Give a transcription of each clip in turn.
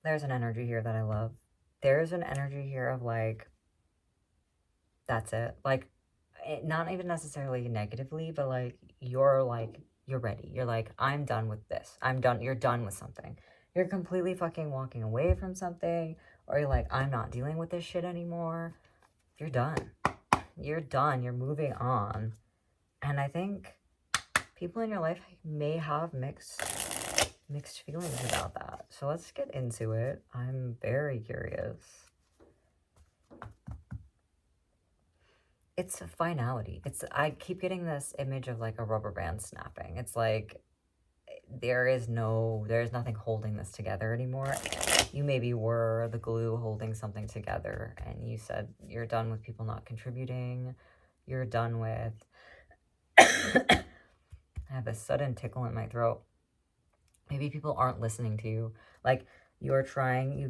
There's an energy here that I love. There's an energy here of like, that's it. Like, not even necessarily negatively, but like, you're ready. You're like, I'm done with this. I'm done. You're done with something. You're completely fucking walking away from something, or you're like, I'm not dealing with this shit anymore. You're done. You're done. You're moving on. And I think people in your life may have mixed feelings about that. So let's get into it. I'm very curious. It's a finality. I keep getting this image of like a rubber band snapping. It's like there's nothing holding this together anymore. You maybe were the glue holding something together, and you said you're done with people not contributing. You're done with I have a sudden tickle in my throat. Maybe people aren't listening to you. Like, you've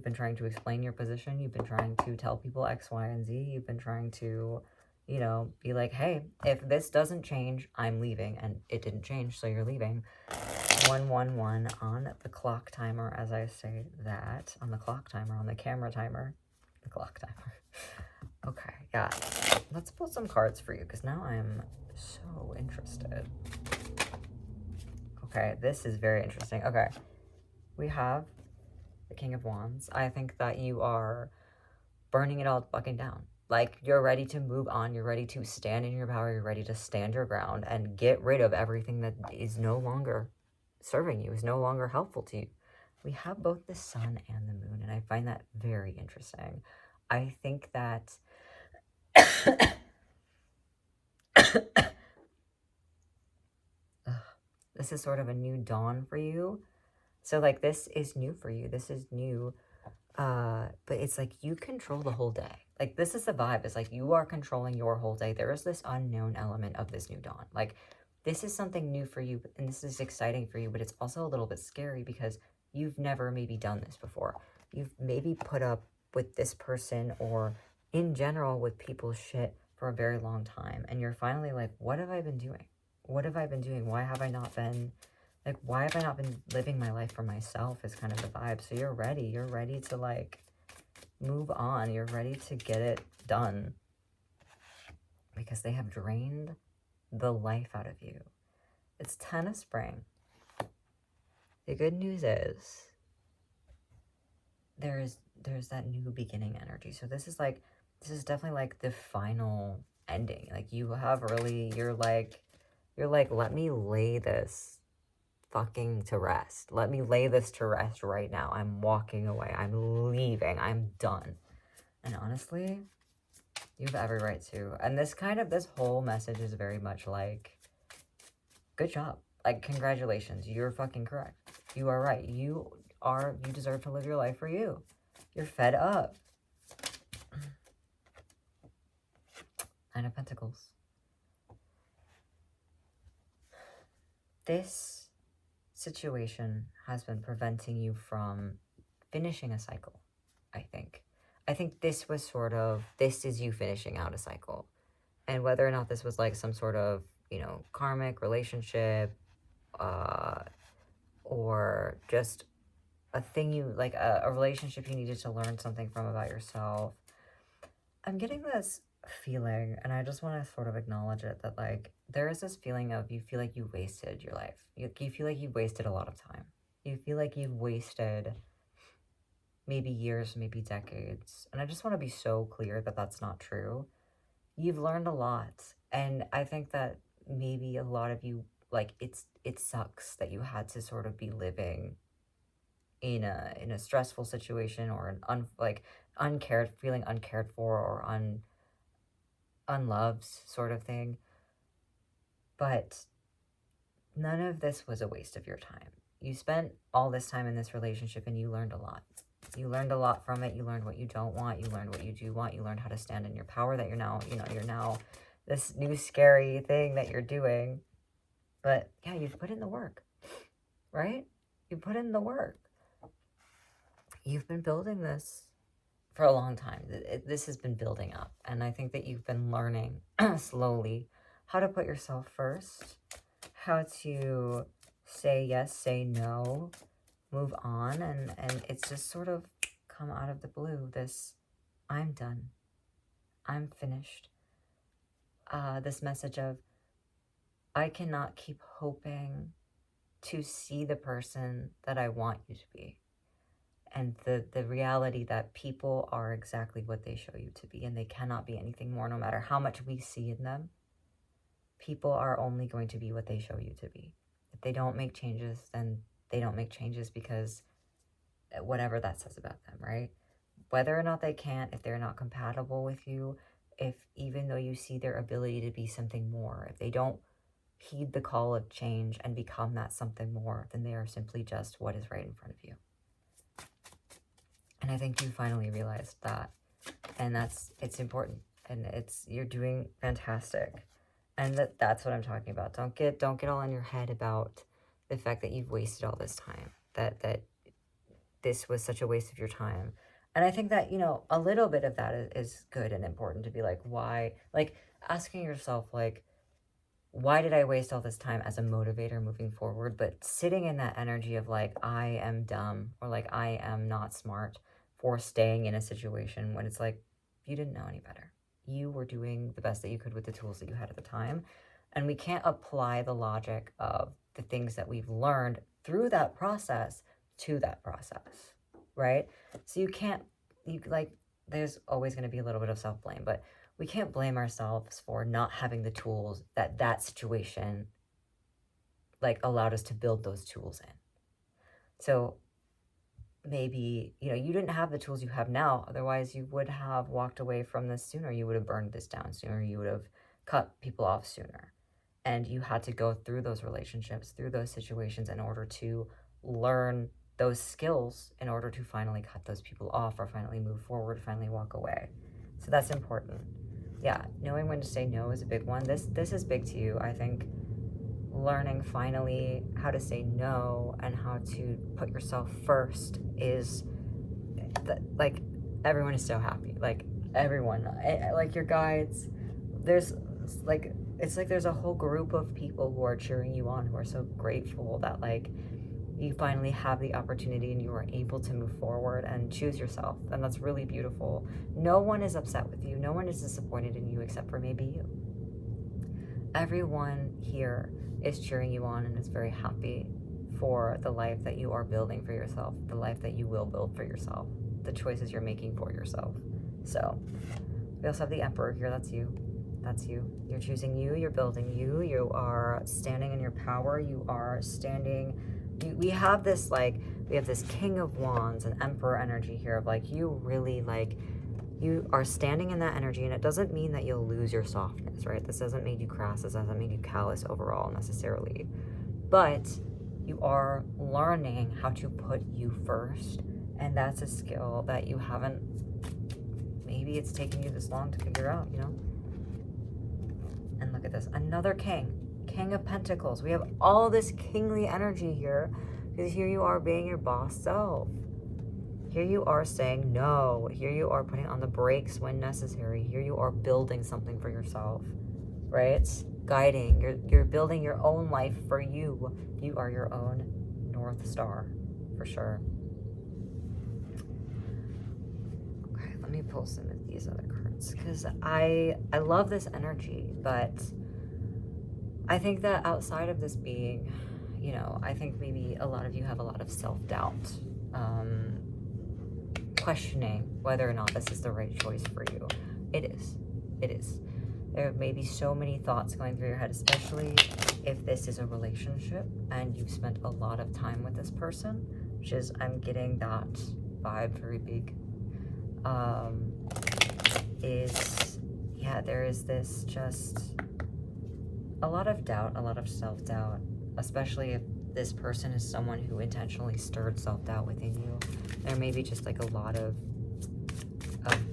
been trying to explain your position. You've been trying to tell people X, Y, and Z. You've been trying to, be like, hey, if this doesn't change, I'm leaving. And it didn't change, so you're leaving. 111 on the clock timer, as I say that. On the clock timer, on the camera timer. The clock timer. Okay, yeah. Let's pull some cards for you, because now I'm so interested. Okay, this is very interesting. Okay, we have the King of Wands. I think that you are burning it all fucking down. Like, you're ready to move on. You're ready to stand in your power. You're ready to stand your ground and get rid of everything that is no longer serving you, is no longer helpful to you. We have both the sun and the moon, and I find that very interesting. I think that this is sort of a new dawn for you. So, like, this is new for you. This is new. But it's like you control the whole day. Like, this is the vibe. It's like you are controlling your whole day. There is this unknown element of this new dawn. Like, this is something new for you, and this is exciting for you, but it's also a little bit scary because you've never maybe done this before. You've maybe put up with this person or in general with people's shit for a very long time, and you're finally like, what have I been doing? What have I been doing? Why have I not been living my life for myself is kind of the vibe. So you're ready to like move on. You're ready to get it done because they have drained the life out of you. It's 10 of spring. The good news is there's that new beginning energy. So this is definitely like the final ending. Like you're like, let me lay this fucking to rest. Let me lay this to rest right now. I'm walking away. I'm leaving. I'm done. And honestly, you have every right to. And this whole message is very much like, good job. Like, congratulations. You're fucking correct. You are right. You deserve to live your life for you. You're fed up. Nine of Pentacles. This situation has been preventing you from finishing a cycle, I think. I think this is you finishing out a cycle. And whether or not this was like some sort of, karmic relationship, or just a thing a relationship you needed to learn something from about yourself. I'm getting this feeling, and I just want to sort of acknowledge it, that like there is this feeling of you feel like you wasted your life. You feel like you wasted a lot of time. You feel like you've wasted maybe years, maybe decades. And I just want to be so clear that that's not true. You've learned a lot. And I think that maybe a lot of you, like, it sucks that you had to sort of be living in a stressful situation, or feeling uncared for, or unloved sort of thing. But none of this was a waste of your time. You spent all this time in this relationship and you learned a lot. You learned a lot from it. You learned what you don't want. You learned what you do want. You learned how to stand in your power, that you're now this new scary thing that you're doing. But yeah, you've put in the work, right? You put in the work. You've been building this for a long time. This has been building up. And I think that you've been learning slowly how to put yourself first, how to say yes, say no, move on, and it's just sort of come out of the blue, this I'm done, I'm finished, this message of I cannot keep hoping to see the person that I want you to be, and the reality that people are exactly what they show you to be, and they cannot be anything more. No matter how much we see in them, people are only going to be what they show you to be. If they don't make changes, then they don't make changes because whatever that says about them, right? Whether or not they can't, if they're not compatible with you, if even though you see their ability to be something more, if they don't heed the call of change and become that something more, then they are simply just what is right in front of you. And I think you finally realized that, and it's important, and you're doing fantastic. And that's what I'm talking about. Don't get all in your head about the fact that you've wasted all this time, that this was such a waste of your time. And I think that, a little bit of that is good and important to be like, why, like asking yourself, like, why did I waste all this time as a motivator moving forward? But sitting in that energy of like, I am dumb, or like, I am not smart for staying in a situation when it's like, you didn't know any better. You were doing the best that you could with the tools that you had at the time. And we can't apply the logic of the things that we've learned through that process to that process, right? So there's always going to be a little bit of self-blame, but we can't blame ourselves for not having the tools that situation like allowed us to build those tools in. So maybe, you didn't have the tools you have now. Otherwise, you would have walked away from this sooner. You would have burned this down sooner. You would have cut people off sooner. And you had to go through those relationships, through those situations in order to learn those skills in order to finally cut those people off, or finally move forward, finally walk away. So that's important. Yeah, knowing when to say no is a big one. This is big to you. I think learning finally how to say no and how to put yourself first is like, everyone is so happy. Like everyone, like your guides, there's like, it's like there's a whole group of people who are cheering you on, who are so grateful that like you finally have the opportunity and you are able to move forward and choose yourself. And that's really beautiful. No one is upset with you. No one is disappointed in you except for maybe you. Everyone here is cheering you on and is very happy for the life that you are building for yourself, the life that you will build for yourself, the choices you're making for yourself. So we also have the Emperor here. That's you. That's you. You're choosing you. You're building you. You are standing in your power. You are standing. We have this King of Wands and Emperor energy here of like, you really you are standing in that energy, and it doesn't mean that you'll lose your softness, right? This doesn't make you crass. This doesn't make you callous overall necessarily, but you are learning how to put you first. And that's a skill that you haven't, maybe it's taken you this long to figure out, And look at this, another King of Pentacles. We have all this kingly energy here, because here you are being your boss self. Here you are saying no. Here you are putting on the brakes when necessary. Here you are building something for yourself, right? Guiding. You're building your own life for you. You are your own North Star, for sure. Okay, let me pull some of these other cards, because I love this energy, but I think that outside of this being, I think maybe a lot of you have a lot of self-doubt, questioning whether or not this is the right choice for you. It is. There may be so many thoughts going through your head, especially if this is a relationship and you've spent a lot of time with this person, which is, I'm getting that vibe very big. There is this just a lot of doubt, a lot of self-doubt, especially if this person is someone who intentionally stirred self-doubt within you. There may be just like a lot of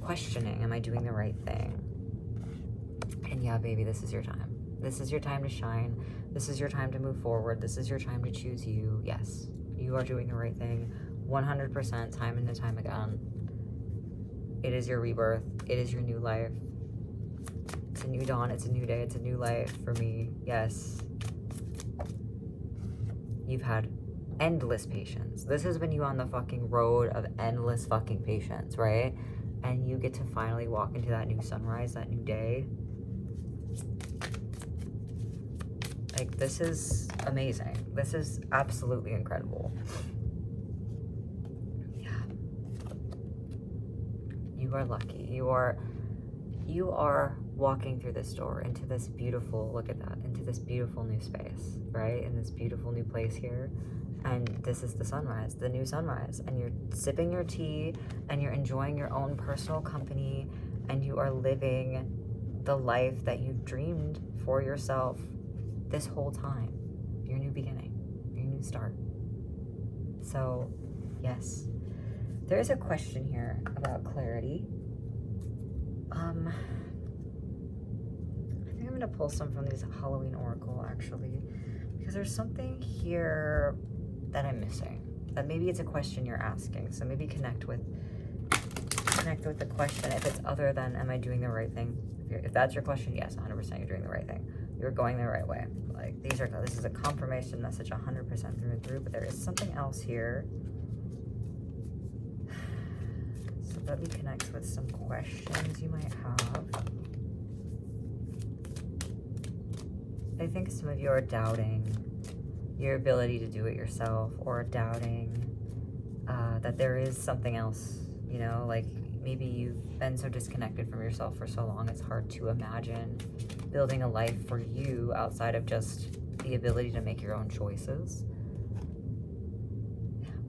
questioning. Am I doing the right thing? And yeah, baby, this is your time. This is your time to shine. This is your time to move forward. This is your time to choose you. Yes, you are doing the right thing 100%, time and time again. It is your rebirth. It is your new life. It's a new dawn. It's a new day. It's a new life for me. Yes. You've had endless patience. This has been you on the fucking road of endless fucking patience, right? And you get to finally walk into that new sunrise, that new day. Like, this is amazing. This is absolutely incredible. Yeah. You are lucky. You are walking through this door into this beautiful, look at that, into this beautiful new space, right? In this beautiful new place here. And this is the sunrise, the new sunrise. And you're sipping your tea and you're enjoying your own personal company and you are living the life that you dreamed for yourself this whole time. Your new beginning, your new start. So, yes. There is a question here about clarity. I think I'm going to pull some from these Halloween Oracle, actually, because there's something here that I'm missing. That maybe it's a question you're asking. So maybe connect with the question if it's other than, am I doing the right thing? If that's your question, yes, 100% you're doing the right thing. You're going the right way. Like, this is a confirmation message 100% through and through, but there is something else here. So let me connect with some questions you might have. I think some of you are doubting your ability to do it yourself, or doubting that there is something else, you know, like maybe you've been so disconnected from yourself for so long, it's hard to imagine building a life for you outside of just the ability to make your own choices.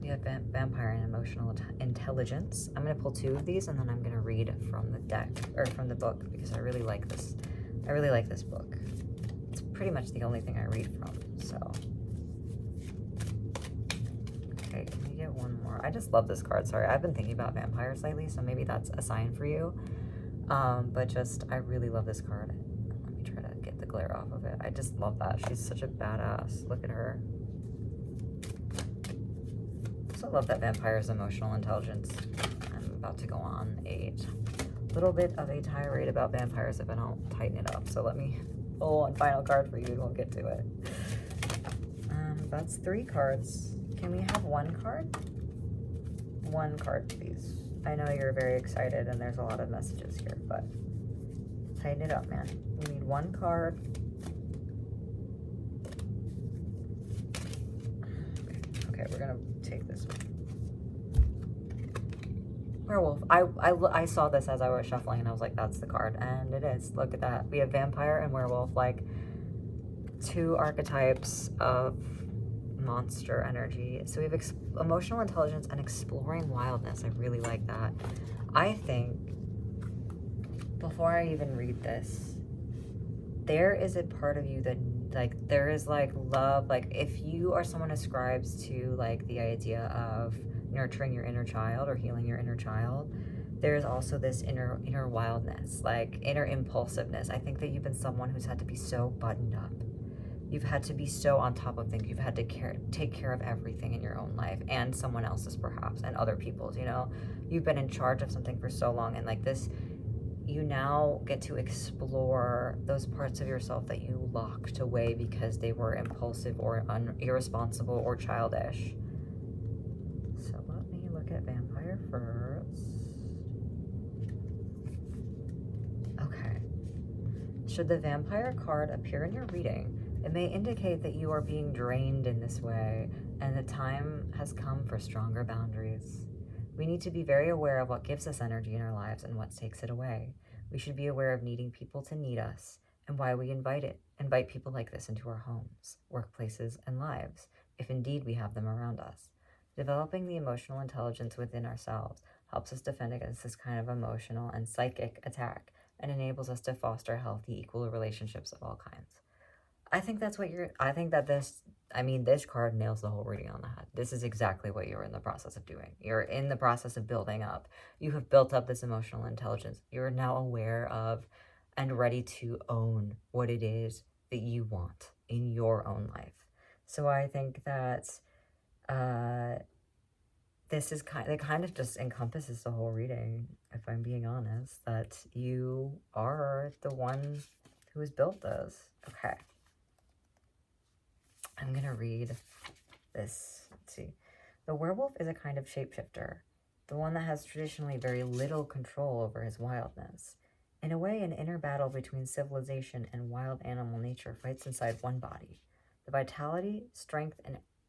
We have vampire and emotional intelligence. I'm going to pull 2 of these and then I'm going to read from the deck, or from the book, because I really like this. I really like this book. It's pretty much the only thing I read from, so. Okay, can we get one more? I just love this card. Sorry, I've been thinking about vampires lately, so maybe that's a sign for you. But just, I really love this card. Let me try to get the glare off of it. I just love that. She's such a badass. Look at her. I love that vampire's emotional intelligence. I'm about to go on a little bit of a tirade about vampires if I don't tighten it up. So let me pull one final card for you and we'll get to it. That's 3 cards. Can we have 1 card? 1 card, please. I know you're very excited and there's a lot of messages here, but tighten it up, man. We need 1 card. Okay, we're gonna take this one. Werewolf. I saw this as I was shuffling and I was like, that's the card. And it is. Look at that. We have vampire and werewolf, like 2 archetypes of monster energy. So we have emotional intelligence and exploring wildness. I really like that. I think, before I even read this, there is a part of you that, like, there is, like, love. Like, if you are someone who ascribes to, like, the idea of nurturing your inner child or healing your inner child, there's also this inner wildness, like, inner impulsiveness. I think that you've been someone who's had to be so buttoned up. You've had to be so on top of things. You've had to take care of everything in your own life and someone else's, perhaps, and other people's, you know? You've been in charge of something for so long, and, like, this, you now get to explore those parts of yourself that you locked away because they were impulsive or irresponsible or childish. So let me look at vampire first. Okay. Should the vampire card appear in your reading, it may indicate that you are being drained in this way and the time has come for stronger boundaries. We need to be very aware of what gives us energy in our lives and what takes it away. We should be aware of needing people to need us and why we invite people like this into our homes, workplaces, and lives, if indeed we have them around us. Developing the emotional intelligence within ourselves helps us defend against this kind of emotional and psychic attack and enables us to foster healthy, equal relationships of all kinds. I think that's what this card nails the whole reading on the head. This is exactly what you're in the process of doing. You're in the process of building up. You have built up this emotional intelligence. You're now aware of and ready to own what it is that you want in your own life. So I think that this is kind of just encompasses the whole reading, if I'm being honest, that you are the one who has built this. Okay. I'm going to read this. Let's see. The werewolf is a kind of shapeshifter, the one that has traditionally very little control over his wildness. In a way, an inner battle between civilization and wild animal nature fights inside one body. The vitality, strength,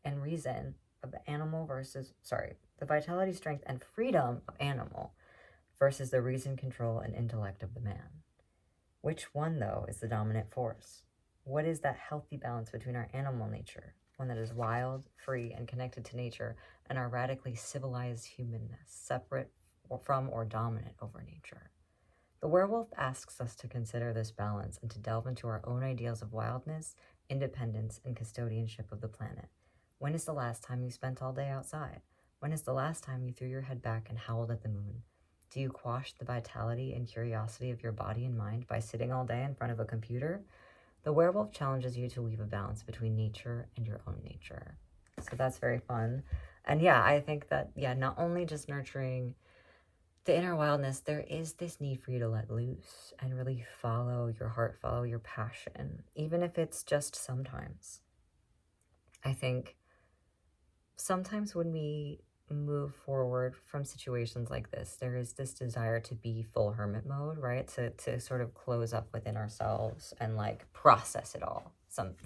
and reason of the animal the vitality, strength, and freedom of animal versus the reason, control, and intellect of the man. Which one, though, is the dominant force? What is that healthy balance between our animal nature, one that is wild, free, and connected to nature, and our radically civilized humanness, separate from or dominant over nature? The werewolf asks us to consider this balance and to delve into our own ideals of wildness, independence, and custodianship of the planet. When is the last time you spent all day outside? When is the last time you threw your head back and howled at the moon? Do you quash the vitality and curiosity of your body and mind by sitting all day in front of a computer? The werewolf challenges you to weave a balance between nature and your own nature. So that's very fun. And yeah, I think that, not only just nurturing the inner wildness, there is this need for you to let loose and really follow your heart, follow your passion, even if it's just sometimes. I think sometimes when we move forward from situations like this, there is this desire to be full hermit mode, right? To sort of close up within ourselves and like process it all.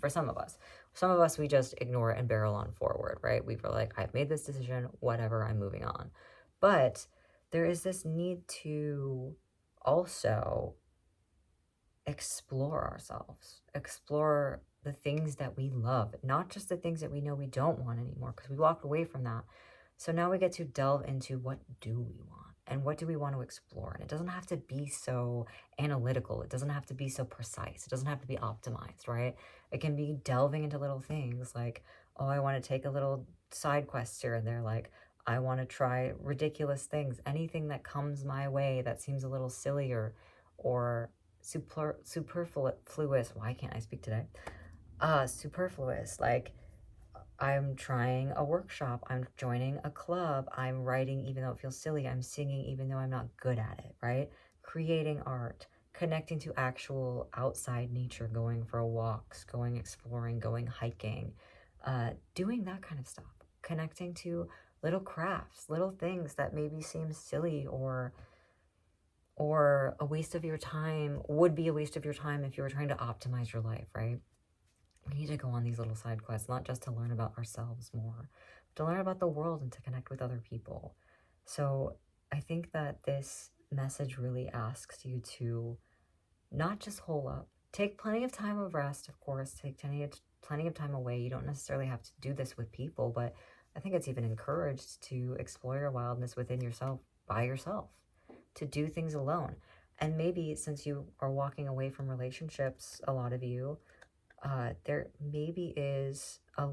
For some of us, we just ignore it and barrel on forward, right? We were like, I've made this decision, whatever, I'm moving on. But there is this need to also explore ourselves, explore the things that we love, not just the things that we know we don't want anymore, because we walked away from that. So now we get to delve into what do we want and what do we want to explore. And it doesn't have to be so analytical. It doesn't have to be so precise. It doesn't have to be optimized, right? It can be delving into little things like, oh, I want to take a little side quest here and there. Like, I want to try ridiculous things. Anything that comes my way that seems a little sillier or superfluous. Why can't I speak today? Superfluous. Like, I'm trying a workshop, I'm joining a club, I'm writing even though it feels silly, I'm singing even though I'm not good at it, right? Creating art, connecting to actual outside nature, going for walks, going exploring, going hiking, doing that kind of stuff. Connecting to little crafts, little things that maybe seem silly or a waste of your time, would be a waste of your time if you were trying to optimize your life, right? We need to go on these little side quests, not just to learn about ourselves more, but to learn about the world and to connect with other people. So I think that this message really asks you to not just hole up. Take plenty of time of rest, of course. Take plenty of time away. You don't necessarily have to do this with people, but I think it's even encouraged to explore your wildness within yourself, by yourself, to do things alone. And maybe since you are walking away from relationships, a lot of you, there maybe is a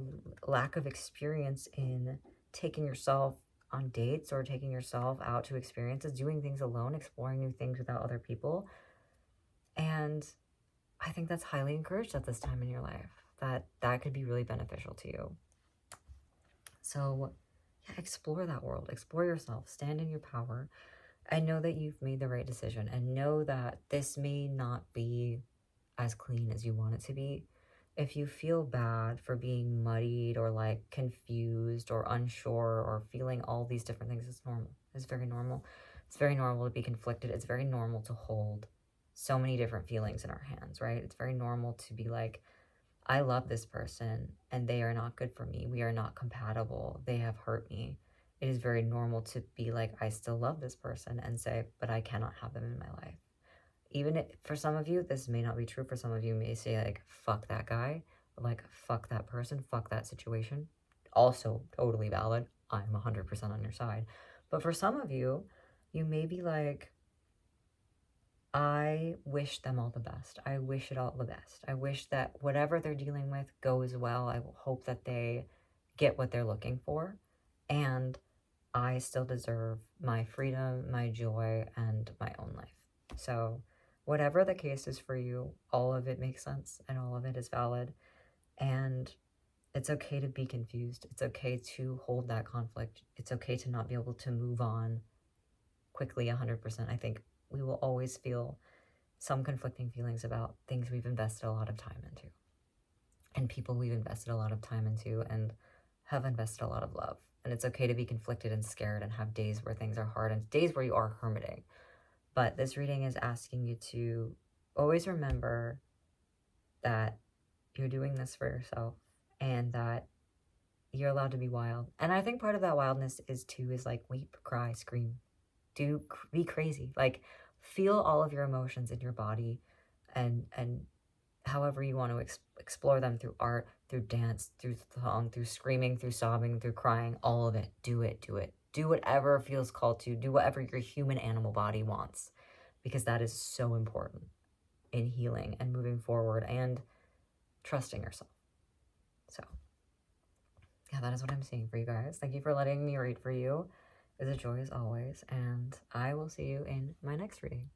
lack of experience in taking yourself on dates or taking yourself out to experiences, doing things alone, exploring new things without other people. And I think that's highly encouraged at this time in your life, that could be really beneficial to you. So yeah, explore that world, explore yourself, stand in your power, and know that you've made the right decision, and know that this may not be as clean as you want it to be. If you feel bad for being muddied or like confused or unsure or feeling all these different things, it's normal. It's very normal. It's very normal to be conflicted. It's very normal to hold so many different feelings in our hands, right? It's very normal to be like, I love this person and they are not good for me. We are not compatible. They have hurt me. It is very normal to be like, I still love this person and say, but I cannot have them in my life. Even if, for some of you, this may not be true. For some of you may say like, fuck that guy, or like, fuck that person, fuck that situation. Also totally valid. I'm 100% on your side. But for some of you, you may be like, I wish them all the best. I wish it all the best. I wish that whatever they're dealing with goes well. I hope that they get what they're looking for. And I still deserve my freedom, my joy, and my own life. So whatever the case is for you, all of it makes sense and all of it is valid. And it's okay to be confused. It's okay to hold that conflict. It's okay to not be able to move on quickly 100%. I think we will always feel some conflicting feelings about things we've invested a lot of time into and people we've invested a lot of time into and have invested a lot of love. And it's okay to be conflicted and scared and have days where things are hard and days where you are hermiting. But this reading is asking you to always remember that you're doing this for yourself and that you're allowed to be wild. And I think part of that wildness is like weep, cry, scream, be crazy. Like feel all of your emotions in your body and however you want to explore them, through art, through dance, through song, through screaming, through sobbing, through crying, all of it. Do it. Do whatever feels called to. Do whatever your human animal body wants, because that is so important in healing and moving forward and trusting yourself. So yeah, that is what I'm seeing for you guys. Thank you for letting me read for you. It's a joy as always, and I will see you in my next reading.